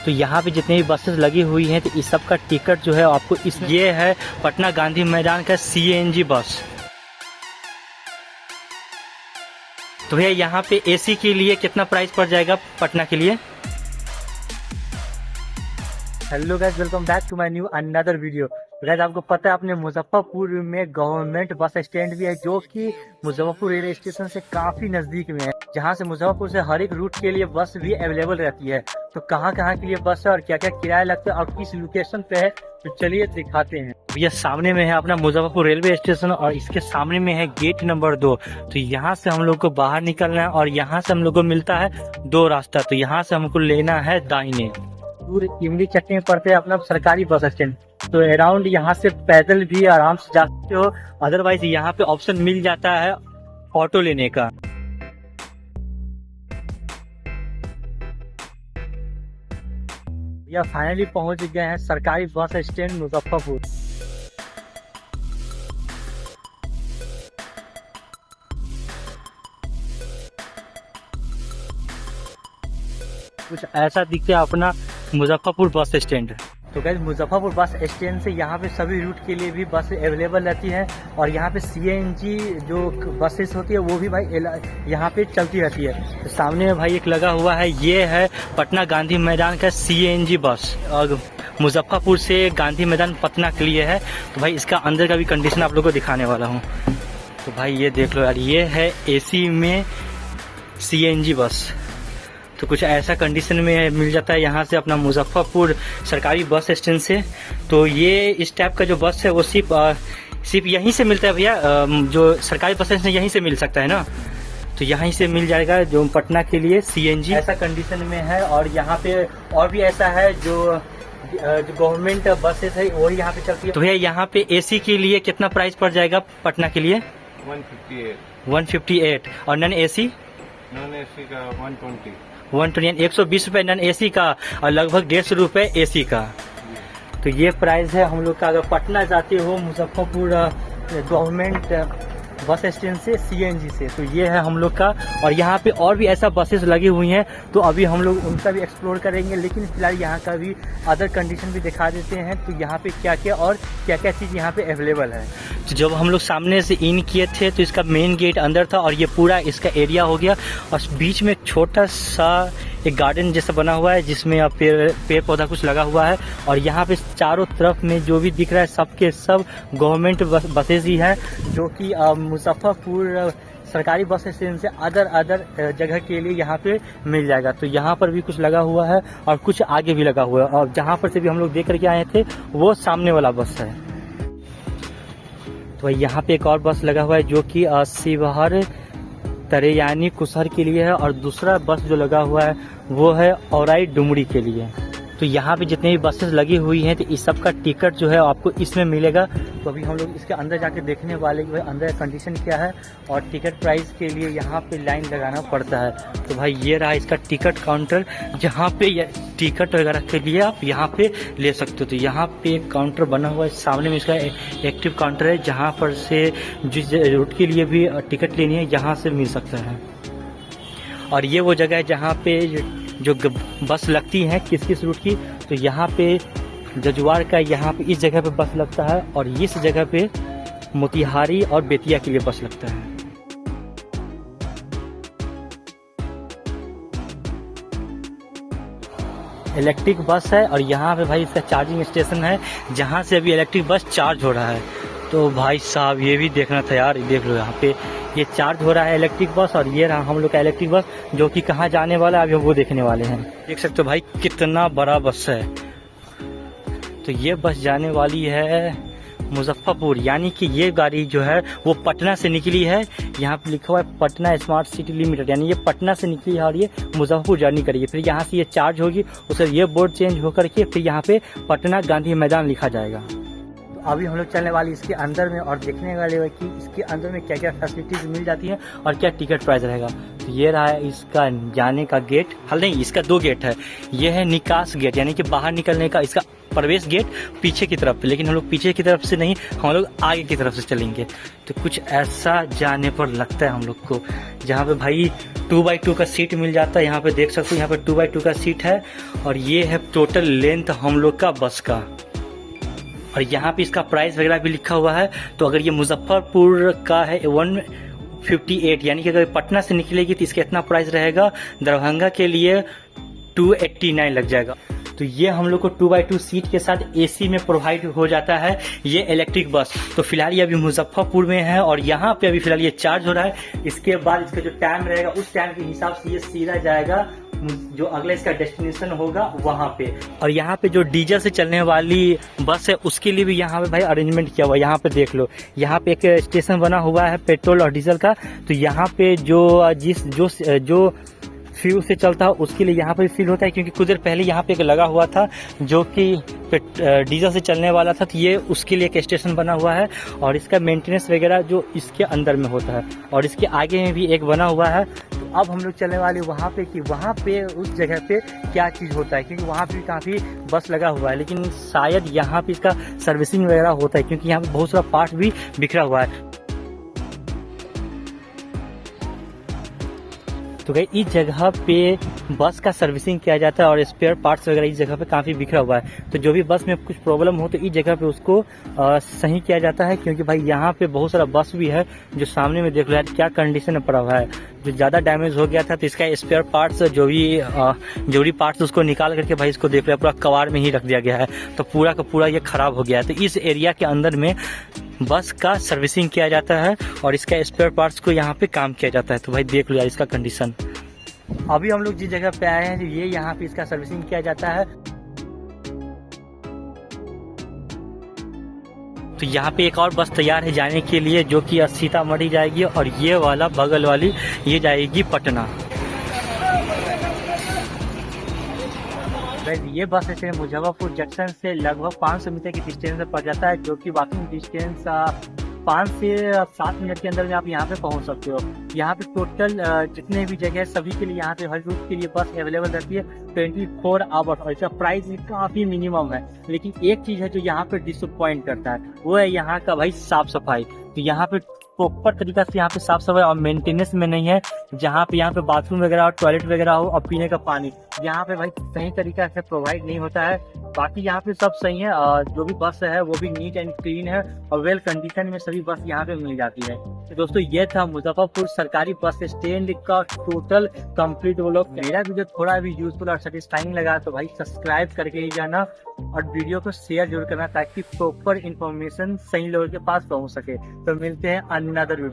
तो यहाँ पे जितने भी बसेस लगी हुई हैं तो इस सब का टिकट जो है आपको ये है पटना गांधी मैदान का CNG बस। तो भैया यहाँ पे AC के लिए कितना प्राइस पड़ जाएगा पटना के लिए? Hello guys, welcome back to my new another video. Guys आपको पता है अपने मुजफ्फरपुर में गवर्नमेंट बस स्टैंड भी है जो कि मुजफ्फरपुर रेलवे स्टेशन से काफी नजदीक में है, जहां से मुजफ्फरपुर से हर एक रूट के लिए बस भी अवेलेबल रहती है। तो कहां के लिए बस है और क्या क्या किराया लगता है और किस लोकेशन पे है, तो चलिए दिखाते हैं। भैया सामने में है अपना मुजफ्फरपुर रेलवे स्टेशन और इसके सामने में है गेट नंबर 2। तो यहाँ से हम लोग को बाहर निकलना है और यहाँ से हम लोग को मिलता है 2 रास्ता। तो यहाँ से हमको लेना है दाहिने, दूर इमली चट्टी में पड़ते हैं अपना सरकारी बस स्टैंड। तो अराउंड यहाँ से पैदल भी आराम से जा सकते हो, अदरवाइज यहाँ पे ऑप्शन मिल जाता है ऑटो लेने का। भैया फाइनली पहुंच गए हैं सरकारी बस स्टैंड मुजफ्फरपुर। कुछ ऐसा दिखता है अपना मुजफ्फरपुर बस स्टैंड। तो गाइस मुजफ्फरपुर बस स्टैंड से यहाँ पे सभी रूट के लिए भी बस अवेलेबल रहती है और यहाँ पे CNG जो बसेस होती है वो भी भाई यहाँ पे चलती रहती है। तो सामने में भाई एक लगा हुआ है, ये है पटना गांधी मैदान का CNG बस और मुजफ्फरपुर से गांधी मैदान पटना के लिए है। तो भाई इसका अंदर का भी कंडीशन आप लोग को दिखाने वाला हूँ। तो भाई ये देख लो यार, ये है AC में CNG बस। तो कुछ ऐसा कंडीशन में मिल जाता है यहाँ से अपना मुजफ्फरपुर सरकारी बस स्टैंड से। तो ये इस टाइप का जो बस है वो सिर्फ यहीं से मिलता है भैया, जो सरकारी बस स्टैंड यहीं से मिल सकता है ना। तो यहीं से मिल जाएगा जो पटना के लिए CNG ऐसा कंडीशन में है। और यहाँ पे और भी ऐसा है जो गवर्नमेंट बसेस है वही यहाँ पे चलती है। तो भैया यहाँ पे AC के लिए कितना प्राइस पड़ जाएगा पटना के लिए? 158 और नॉन AC का 120 120 रुपए नॉन AC का और लगभग 150 रुपए AC का। तो ये प्राइस है हम लोग का अगर पटना जाते हो मुजफ्फरपुर गवर्नमेंट बस स्टैंड से CNG से। तो ये है हम लोग का। और यहाँ पे और भी ऐसा बसेस लगी हुई हैं तो अभी हम लोग उनका भी एक्सप्लोर करेंगे, लेकिन फिलहाल यहाँ का भी अदर कंडीशन भी दिखा देते हैं। तो यहाँ पे क्या क्या और क्या क्या चीज़ यहाँ पे अवेलेबल है। तो जब हम लोग सामने से इन किए थे तो इसका मेन गेट अंदर था और ये पूरा इसका एरिया हो गया और बीच में छोटा सा एक गार्डन जैसा बना हुआ है जिसमें अब पेड़ पौधा कुछ लगा हुआ है। और यहाँ पे चारों तरफ में जो भी दिख रहा है सब के सब गवर्नमेंट बसेस ही हैं जो कि मुजफ्फरपुर सरकारी बस स्टैंड से अदर जगह के लिए यहाँ पे मिल जाएगा। तो यहाँ पर भी कुछ लगा हुआ है और कुछ आगे भी लगा हुआ है और जहाँ पर से भी हम लोग देख करके आए थे वो सामने वाला बस है। तो यहाँ पे एक और बस लगा हुआ है जो कि शिवहर तरेयानी कुशहर के लिए है और दूसरा बस जो लगा हुआ है वो है औराई डुमरी के लिए। तो यहाँ पे जितने भी बसेस लगी हुई हैं तो इस सब का टिकट जो है आपको इसमें मिलेगा। तो अभी हम लोग इसके अंदर जाके देखने वाले कि भाई अंदर कंडीशन क्या है और टिकट प्राइस के लिए यहाँ पे लाइन लगाना पड़ता है। तो भाई ये रहा इसका टिकट काउंटर जहाँ पे टिकट वगैरह के लिए आप यहाँ पे ले सकते हो। तो यहाँ पे एक काउंटर बना हुआ है, सामने में इसका एक्टिव काउंटर है जहाँ पर से जिस रूट के लिए भी टिकट लेनी है यहाँ से मिल सकता है। और ये वो जगह है जहाँ पे जो बस लगती है किस किस रूट की। तो यहाँ पे जजुआर का यहाँ पे इस जगह पे बस लगता है और इस जगह पे मोतिहारी और बेतिया के लिए बस लगता है। इलेक्ट्रिक बस है और यहाँ पे भाई इसका चार्जिंग स्टेशन है जहाँ से अभी इलेक्ट्रिक बस चार्ज हो रहा है। तो भाई साहब ये भी देखना था यार, देख लो यहाँ पे ये चार्ज हो रहा है इलेक्ट्रिक बस और ये रहा हम लोग का इलेक्ट्रिक बस जो कि कहाँ जाने वाला है अभी हम वो देखने वाले हैं। देख सकते हो भाई कितना बड़ा बस है। तो ये बस जाने वाली है मुजफ्फरपुर, यानी कि ये गाड़ी जो है वो पटना से निकली है। यहाँ पे लिखा हुआ है पटना स्मार्ट सिटी लिमिटेड, यानी ये पटना से निकली है और ये मुजफ्फरपुर जर्नी करेगी। फिर यहाँ से ये चार्ज होगी, उससे ये बोर्ड चेंज होकर के फिर यहाँ पे पटना गांधी मैदान लिखा जाएगा। तो अभी हम लोग चलने वाले इसके अंदर में और देखने वाले कि इसके अंदर में क्या क्या फैसिलिटीज मिल जाती है और क्या टिकट प्राइस रहेगा। तो ये रहा है इसका जाने का गेट। हल नहीं, इसका 2 गेट है। ये है निकास गेट, यानी कि बाहर निकलने का इसका प्रवेश गेट पीछे की तरफ, लेकिन हम लोग पीछे की तरफ से नहीं, हम लोग आगे की तरफ से चलेंगे। तो कुछ ऐसा जाने पर लगता है हम लोग को, जहाँ पे भाई 2x2 का सीट मिल जाता है। यहाँ पे देख सकते हो, यहाँ पे 2x2 का सीट है और ये है टोटल लेंथ हम लोग का बस का। और यहाँ पे इसका प्राइस वगैरह भी लिखा हुआ है। तो अगर ये मुजफ्फरपुर का है 158, यानी कि अगर पटना से निकलेगी तो इसका इतना प्राइस रहेगा, दरभंगा के लिए 289 लग जाएगा। तो ये हम लोग को 2x2 सीट के साथ AC में प्रोवाइड हो जाता है ये इलेक्ट्रिक बस। तो फिलहाल ये अभी मुजफ्फरपुर में है और यहाँ पे अभी फिलहाल ये चार्ज हो रहा है। इसके बाद इसका जो टाइम रहेगा उस टाइम के हिसाब से ये सीधा जाएगा जो अगला इसका डेस्टिनेशन होगा वहाँ पे। और यहाँ पे जो डीजल से चलने वाली बस है उसके लिए भी यहाँ पे भाई अरेंजमेंट किया हुआ है। यहाँ पे देख लो, यहाँ पे एक स्टेशन बना हुआ है पेट्रोल और डीजल का। तो यहाँ पे जो फ्यूल से चलता है उसके लिए यहाँ पे फील होता है, क्योंकि कुछ देर पहले यहाँ पे एक लगा हुआ था जो कि डीजल से चलने वाला था। तो ये उसके लिए एक स्टेशन बना हुआ है और इसका मेंटेनेंस वगैरह जो इसके अंदर में होता है। और इसके आगे में भी एक बना हुआ है। तो अब हम लोग चलने वाले वहाँ पे कि वहाँ पे उस जगह पे क्या चीज़ होता है, क्योंकि वहाँ पे काफ़ी बस लगा हुआ है, लेकिन शायद यहाँ पे इसका सर्विसिंग वगैरह होता है, क्योंकि यहाँ पे बहुत सारा पार्ट भी बिखरा हुआ है। तो भाई इस जगह पे बस का सर्विसिंग किया जाता है और स्पेयर पार्ट्स वगैरह इस जगह पे काफ़ी बिखरा हुआ है। तो जो भी बस में कुछ प्रॉब्लम हो तो इस जगह पे उसको सही किया जाता है, क्योंकि भाई यहाँ पे बहुत सारा बस भी है जो सामने में देख लो यार क्या कंडीशन में पड़ा हुआ है। जो ज़्यादा डैमेज हो गया था तो इसका स्पेयर पार्ट्स जो भी जरूरी पार्ट्स उसको निकाल करके भाई इसको देख लो पूरा कबाड़ में ही रख दिया गया है। तो पूरा का पूरा ये खराब हो गया है। तो इस एरिया के अंदर में बस का सर्विसिंग किया जाता है और इसका स्पेयर पार्ट्स को यहाँ पे काम किया जाता है। तो भाई देख लो यार इसका कंडीशन। अभी हम लोग जिस जगह पे आए हैं ये यहाँ पे इसका सर्विसिंग किया जाता है। तो यहाँ पे एक और बस तैयार है जाने के लिए, जो कि सीतामढ़ी जाएगी और ये वाला बगल वाली ये जाएगी पटना। ये बस स्टैंड मुजफ्फरपुर जंक्शन से लगभग 500 मीटर की डिस्टेंस पर पड़ जाता है, जो कि वॉकिंग डिस्टेंस 5 से 7 मिनट के अंदर में आप यहाँ पे पहुँच सकते हो। यहाँ पे टोटल जितने भी जगह सभी के लिए यहाँ पे हर रूट के लिए बस अवेलेबल रहती है 24 आवर्स और इसका प्राइस भी काफ़ी मिनिमम है। लेकिन एक चीज़ है जो यहाँ पे डिसअपॉइंट करता है, वो है यहाँ का भाई साफ सफाई। तो यहाँ पे प्रॉपर तरीका से यहाँ पे साफ सफाई और मेंटेनेंस में नहीं है। जहाँ पे यहाँ पे बाथरूम वगैरह और टॉयलेट वगैरह हो और पीने का पानी यहाँ पे भाई सही तरीका से प्रोवाइड नहीं होता है। बाकी यहाँ पे सब सही है और जो भी बस है वो भी नीट एंड क्लीन है और वेल कंडीशन में सभी बस यहाँ पे मिल जाती है। तो दोस्तों ये था मुजफ्फरपुर सरकारी बस स्टैंड का टोटल कंप्लीट व्लॉग। मेरा वीडियो थोड़ा भी यूजफुल और सेटिस्फाइंग लगा तो भाई सब्सक्राइब करके ही जाना और वीडियो को शेयर जरूर करना, ताकि प्रॉपर इन्फॉर्मेशन सही लोगों के पास पहुँच सके। तो मिलते हैं अनदर वीडियो।